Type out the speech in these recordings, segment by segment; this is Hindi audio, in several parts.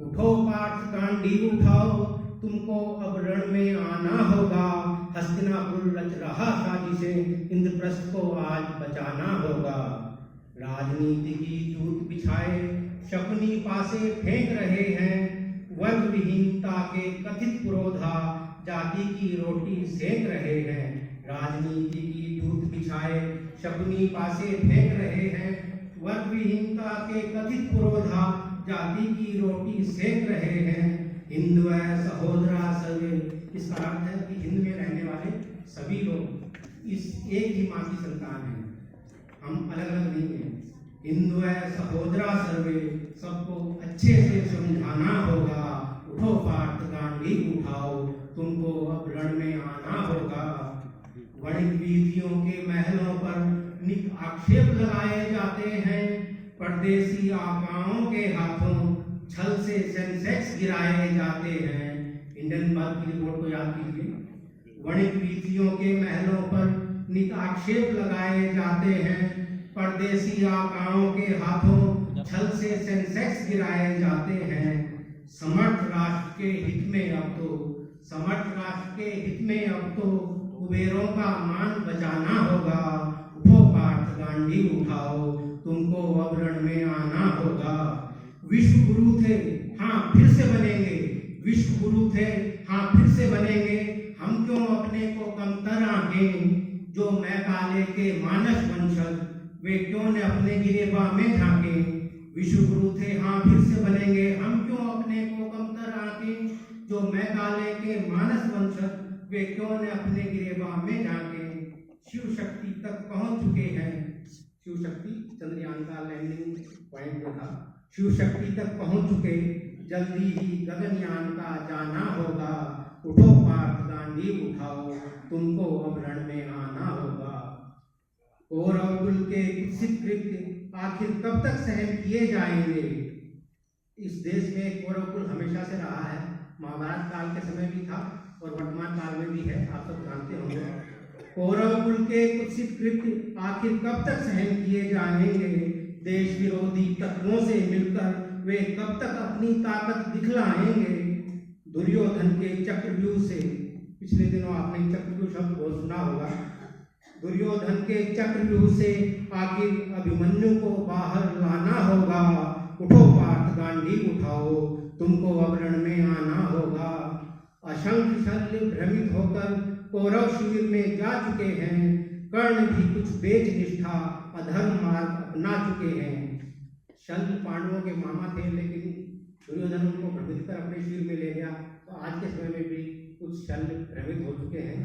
उठो पार्थ गांडीव उठाओ, तुमको अब रण में आना होगा। हस्तिनापुर रच रहा साजिशें, इंद्रप्रस्थ को आज बचाना होगा। राजनीति की जूत बिछाए शकुनी पासे फेंक रहे हैं, वर्ग विहीनता के कथित पुरोधा जाति की रोटी सेक रहे हैं। राजनीति की जूत बिछाए शकुनी पासे फेंक रहे हैं, वर्ग विहीनता के कथित पुरोधा जाति की रोटी सेक रहे हैं। हिंदू है सहोदरा सर्वे, इसका अर्थ है कि हिंद में रहने वाले सभी लोग इस एक ही माँ की संतान हैं, हम अलग अलग नहीं हैं। हिंदू है सहोदरा सर्वे, सबको अच्छे से समझाना होगा। उठो पार्थ गांडीव उठाओ, तुमको अब रण में आना होगा। वणिक वीथियों के महलों पर निक आक्षेप लगाए जाते हैं, परदेसी आकाओं के हाथों छल से सेंसेक्स गिराए जाते हैं। इंडियन बात की रिपोर्ट को याद कीजिए। वणिक वीथियों के महलों पर निक आक्षेप लगाए जाते हैं, परदेसी आकाओं के हाथों छल से सेंसेक्स गिराए जाते हैं। समर्थ राष्ट्र के हित में अब तो, समर्थ राष्ट्र के हित में अब तो कुबेरों का मान बचाना होगा। उठो पार्थ गांडीव उठाओ, तुमको अब रण में आना होगा। विश्व गुरु थे हाँ फिर से बनेंगे, विश्व गुरु थे हाँ फिर से बनेंगे। हम क्यों अपने को कमतर आंकें, जो मैकाले के मानस वंशज वे क्यों न अपने गिरेबा में झांके। विश्व गुरु थे हाँ फिर से बनेंगे, हम क्यों अपने को कमतर आंकें, जो मैकाले के मानस वंशज वे क्यों न अपने गिरेबा में झांके। शिव शक्ति तक पहुंच चुके हैं, शिव शक्ति चंद्रयान का लैंडिंग पॉइंट जो था, शिव शक्ति तक पहुंच चुके, जल्दी ही गगनयान का जाना होगा। उठो पार्थ गांडीव उठाओ, तुमको अब रण में आना होगा। कौरव कुल के कुत्सित कृत्य आखिर कब तक सहन किए जाएंगे। इस देश में कौरव कुल हमेशा से रहा है, महाभारत काल के समय भी था और वर्तमान काल में भी है, आप सब जानते होंगे। कौरव कुल के कुत्सित कृत्य आखिर कब तक सहन किए जाएंगे। देश विरोधी तत्वों से मिलकर वे कब तक अपनी ताकत दिखलाएंगे। दुर्योधन के चक्रव्यूह से, पिछले दिनों आपने चक्रव्यूह शब्द बहुत सुना होगा। दुर्योधन के चक्रव्यूह से आखिर अभिमन्यु को बाहर लाना होगा। उठो पार्थ गांडीव उठाओ, तुमको अब रण में आना होगा। असंख्य शल्य भ्रमित होकर कौरव शिविर में जा चुके हैं, कर्ण भी कुछ बेच निष्ठा अधर्म मार्ग अपना चुके हैं। शल्य पांडवों के मामा थे, लेकिन दुर्योधन उनको भ्रमित कर अपने शिविर में ले गया, तो आज के समय में भी कुछ शल्य भ्रमित हो चुके हैं।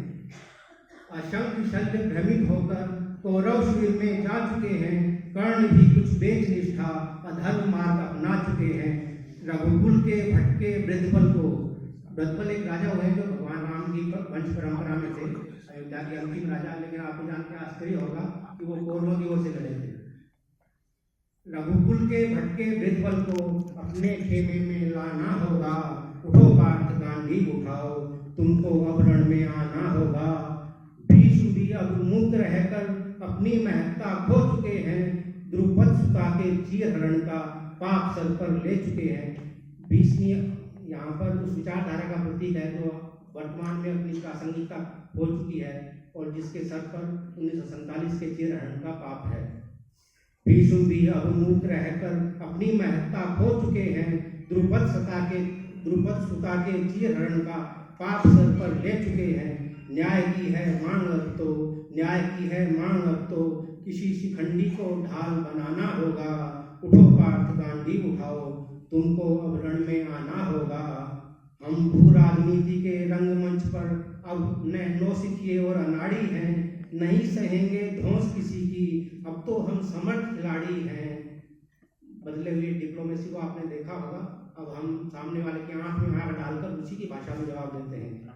असंख्य शल्य भ्रमित होकर कौरव शिविर में जा चुके हैं, कर्ण भी कुछ बेच निष्ठा अधर्म मार्ग अपना चुके हैं। रघुकुल के भटके वृद्धबल को, वृद्धबल एक राजा हुए जो भगवान राम की वंश परंपरा में थे, अयोध्या के अंतिम राजा, लेकिन आपको जान के आश्चर्य होगा कि वो कौरवों की ओर से लड़े थे। रघुकुल के भटके वृद्धबल को अपने खेमे में लाना होगा। उठो पार्थ गांडीव उठाओ, तुमको अब रण में आना होगा। भीष्म भी अब मुक्त रहकर अपनी महत्ता खो चुके हैं, द्रुपद सुता के चीरहरण का पाप सर पर ले चुके हैं। भीष्म यहाँ पर उस विचारधारा का प्रतीक है जो वर्तमान में अपनी प्रासंगिकता हो चुकी है और जिसके सर पर 1947 के चीरहरण का पाप है। भीष्म भी अब मुक्त रहकर अपनी महत्ता खो चुके हैं, द्रुपद सुता के चीरहरण का पाप सर पर ले चुके हैं। न्याय की है मांग अब तो, न्याय की है मांग अब तो, किसी शिखंडी को ढाल बनाना होगा। उठो पार्थ गांडीव उठाओ, तुमको अब रण में आना होगा। हम भू राजनीति के रंगमंच पर अब नौसिखिए और अनाड़ी हैं, नहीं सहेंगे धौंस किसी की, अब तो हम समर्थ खिलाड़ी हैं। बदले हुए डिप्लोमेसी को आपने देखा होगा, अब हम सामने वाले के आंख में आंख डालकर उसी की भाषा में जवाब देते हैं।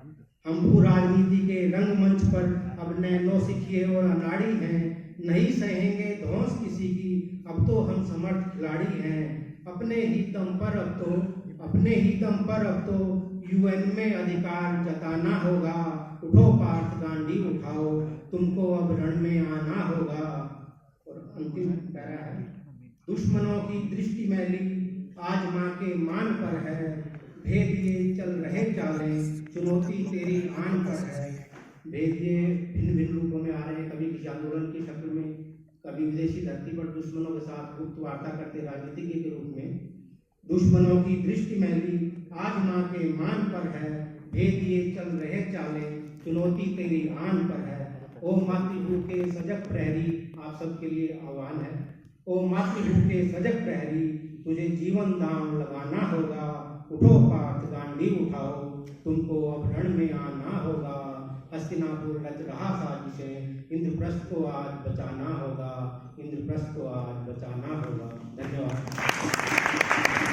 हम भू राजनीति के रंगमंच पर अब नौसिखिए और अनाड़ी हैं, नहीं सहेंगे धौंस किसी की, अब तो हम समर्थ खिलाड़ी हैं। अपने ही दम पर अब तो यूएन में अधिकार जताना होगा। उठो पार्थ गांडीव उठाओ, तुमको अब रण में आना होगा। और अंतिम पैरा है, दुश्मनों की दृष्टि मैली आज माँ के मान पर है, भेद ये चल रहे चाले, चुनौती तेरी आन पर है। भेद ये भिन्न भिन्न रूपों में आ रहे हैं, कभी किसी आंदोलन की शक्ल में, कभी विदेशी धरती पर दुश्मनों के साथ गुप्त वार्ता करते राजनीतिज्ञ के रूप में। दुश्मनों की दृष्टि मैली आज माँ के मान पर है, भेद ये चल रहे चाले, चुनौती तेरी आन पर है। ओ मातृभू के सजग प्रहरी, आप सबके लिए आह्वान है। ओ मातृभू के सजग प्रहरी, तुझे जीवन दांव लगाना होगा। उठो पार्थ गांडी उठाओ, तुमको अब रण में आना होगा। हस्तिनापुर रच रहा साजिशें, इंद्रप्रस्थ को आज बचाना होगा। इंद्रप्रस्थ को आज बचाना होगा। धन्यवाद।